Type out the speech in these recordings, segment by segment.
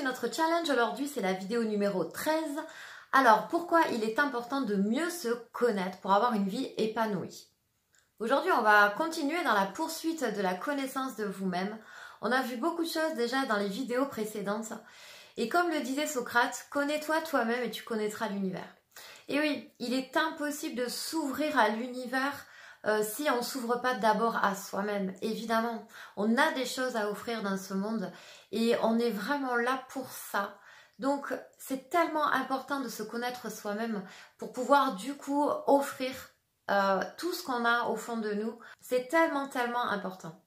sur notre challenge aujourd'hui, c'est la vidéo numéro 13. Alors, pourquoi il est important de mieux se connaître pour avoir une vie épanouie? Aujourd'hui, on va continuer dans la poursuite de la connaissance de vous-même. On a vu beaucoup de choses déjà dans les vidéos précédentes. Et comme le disait Socrate, connais-toi toi-même et tu connaîtras l'univers. Et oui, il est impossible de s'ouvrir à l'univers si on ne s'ouvre pas d'abord à soi-même. Évidemment, on a des choses à offrir dans ce monde et on est vraiment là pour ça. Donc, c'est tellement important de se connaître soi-même pour pouvoir du coup offrir tout ce qu'on a au fond de nous. C'est tellement important.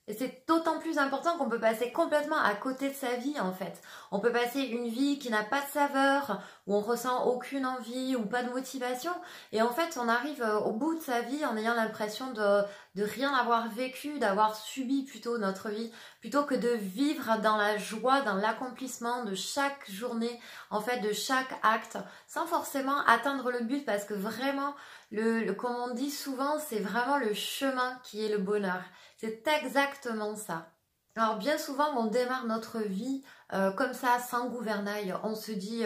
Et c'est d'autant plus important qu'on peut passer complètement à côté de sa vie en fait. On peut passer une vie qui n'a pas de saveur, où on ressent aucune envie ou pas de motivation. Et en fait, on arrive au bout de sa vie en ayant l'impression de rien avoir vécu, d'avoir subi plutôt notre vie, plutôt que de vivre dans la joie, dans l'accomplissement de chaque journée, en fait, de chaque acte, sans forcément atteindre le but, parce que vraiment, comme on dit souvent, c'est vraiment le chemin qui est le bonheur. C'est exactement ça. Alors bien souvent on démarre notre vie comme ça sans gouvernail, on se dit,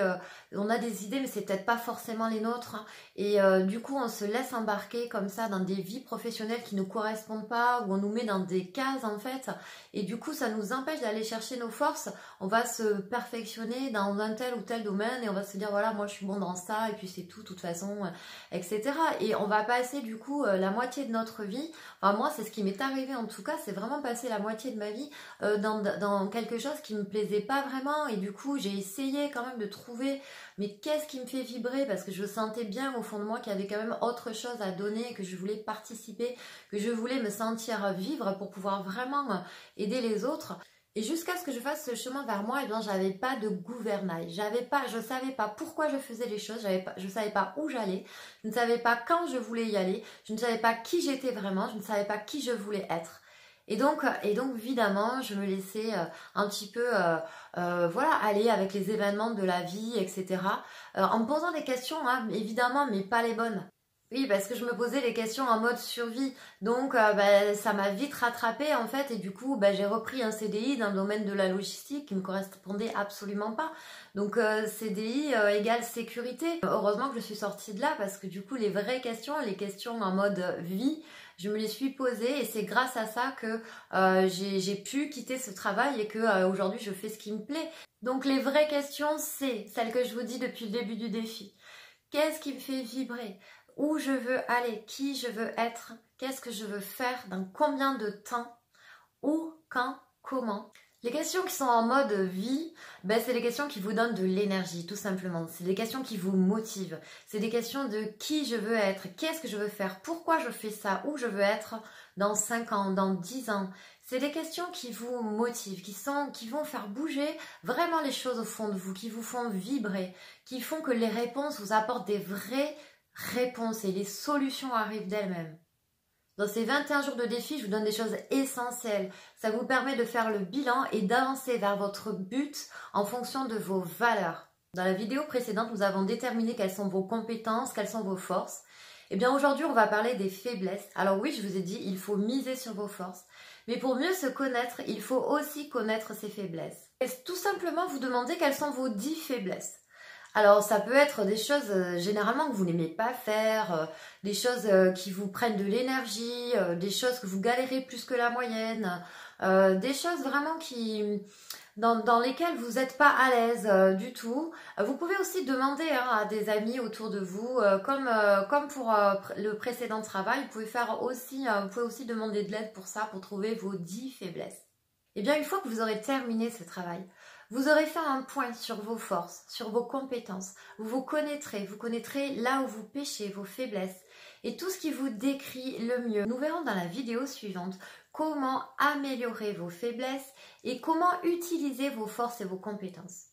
on a des idées mais c'est peut-être pas forcément les nôtres hein. Et du coup on se laisse embarquer comme ça dans des vies professionnelles qui ne nous correspondent pas, où on nous met dans des cases en fait, et du coup ça nous empêche d'aller chercher nos forces. On va se perfectionner dans un tel ou tel domaine et on va se dire voilà moi je suis bon dans ça et puis c'est tout de toute façon, etc. Et on va passer du coup la moitié de notre vie, enfin moi c'est ce qui m'est arrivé en tout cas, c'est vraiment passer la moitié de ma vie dans quelque chose qui me plaisait pas vraiment, et du coup j'ai essayé quand même de trouver mais qu'est-ce qui me fait vibrer, parce que je sentais bien au fond de moi qu'il y avait quand même autre chose à donner, que je voulais participer, que je voulais me sentir vivre pour pouvoir vraiment aider les autres. Et jusqu'à ce que je fasse ce chemin vers moi, eh bien j'avais pas de gouvernail, je savais pas pourquoi je faisais les choses, je savais pas où j'allais, je ne savais pas quand je voulais y aller, je ne savais pas qui j'étais vraiment, je ne savais pas qui je voulais être. Et donc évidemment, je me laissais un petit peu voilà, aller avec les événements de la vie, etc. En me posant des questions, hein, évidemment, mais pas les bonnes. Oui, parce que je me posais les questions en mode survie. Donc, ça m'a vite rattrapée, en fait. Et du coup, j'ai repris un CDI dans le domaine de la logistique qui ne me correspondait absolument pas. Donc, CDI égale sécurité. Heureusement que je suis sortie de là, parce que du coup, les vraies questions, les questions en mode vie, je me les suis posées. Et c'est grâce à ça que j'ai pu quitter ce travail et que aujourd'hui, je fais ce qui me plaît. Donc, les vraies questions, c'est celles que je vous dis depuis le début du défi. Qu'est-ce qui me fait vibrer? Où je veux aller, qui je veux être, qu'est-ce que je veux faire, dans combien de temps, où, quand, comment. Les questions qui sont en mode vie, c'est les questions qui vous donnent de l'énergie, tout simplement. C'est des questions qui vous motivent. C'est des questions de qui je veux être, qu'est-ce que je veux faire, pourquoi je fais ça, où je veux être dans 5 ans, dans 10 ans. C'est des questions qui vous motivent, qui vont faire bouger vraiment les choses au fond de vous, qui vous font vibrer, qui font que les réponses vous apportent des vraies réponses et les solutions arrivent d'elles-mêmes. Dans ces 21 jours de défi, je vous donne des choses essentielles. Ça vous permet de faire le bilan et d'avancer vers votre but en fonction de vos valeurs. Dans la vidéo précédente, nous avons déterminé quelles sont vos compétences, quelles sont vos forces. Et bien aujourd'hui, on va parler des faiblesses. Alors oui, je vous ai dit, il faut miser sur vos forces. Mais pour mieux se connaître, il faut aussi connaître ses faiblesses. Et tout simplement vous demander quelles sont vos 10 faiblesses. Alors ça peut être des choses généralement que vous n'aimez pas faire, des choses qui vous prennent de l'énergie, des choses que vous galérez plus que la moyenne, des choses vraiment dans lesquelles vous n'êtes pas à l'aise du tout. Vous pouvez aussi demander à des amis autour de vous, comme pour le précédent travail, vous pouvez aussi demander de l'aide pour ça, pour trouver vos 10 faiblesses. Et bien une fois que vous aurez terminé ce travail, vous aurez fait un point sur vos forces, sur vos compétences. Vous connaîtrez là où vous péchez, vos faiblesses et tout ce qui vous décrit le mieux. Nous verrons dans la vidéo suivante comment améliorer vos faiblesses et comment utiliser vos forces et vos compétences.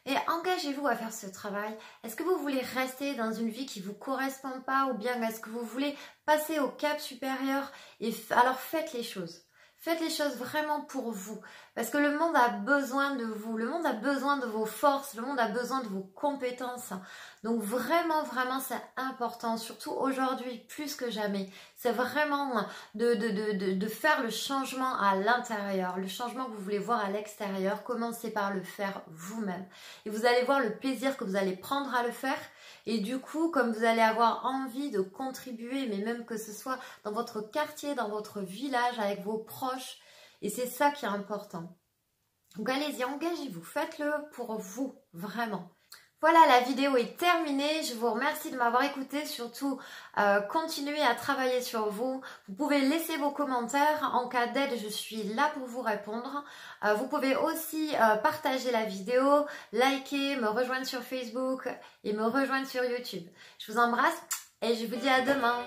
Et engagez-vous à faire ce travail. Est-ce que vous voulez rester dans une vie qui ne vous correspond pas, ou bien est-ce que vous voulez passer au cap supérieur? Alors faites les choses. Faites les choses vraiment pour vous, parce que le monde a besoin de vous, le monde a besoin de vos forces, le monde a besoin de vos compétences. Donc vraiment, vraiment, c'est important, surtout aujourd'hui, plus que jamais. C'est vraiment de faire le changement à l'intérieur, le changement que vous voulez voir à l'extérieur. Commencez par le faire vous-même. Et vous allez voir le plaisir que vous allez prendre à le faire. Et du coup, comme vous allez avoir envie de contribuer, mais même que ce soit dans votre quartier, dans votre village, avec vos proches, et c'est ça qui est important. Donc allez-y, engagez-vous, faites-le pour vous, vraiment. Voilà, la vidéo est terminée. Je vous remercie de m'avoir écouté. Surtout, continuez à travailler sur vous. Vous pouvez laisser vos commentaires. En cas d'aide, je suis là pour vous répondre. Vous pouvez aussi partager la vidéo, liker, me rejoindre sur Facebook et me rejoindre sur YouTube. Je vous embrasse et je vous dis à demain.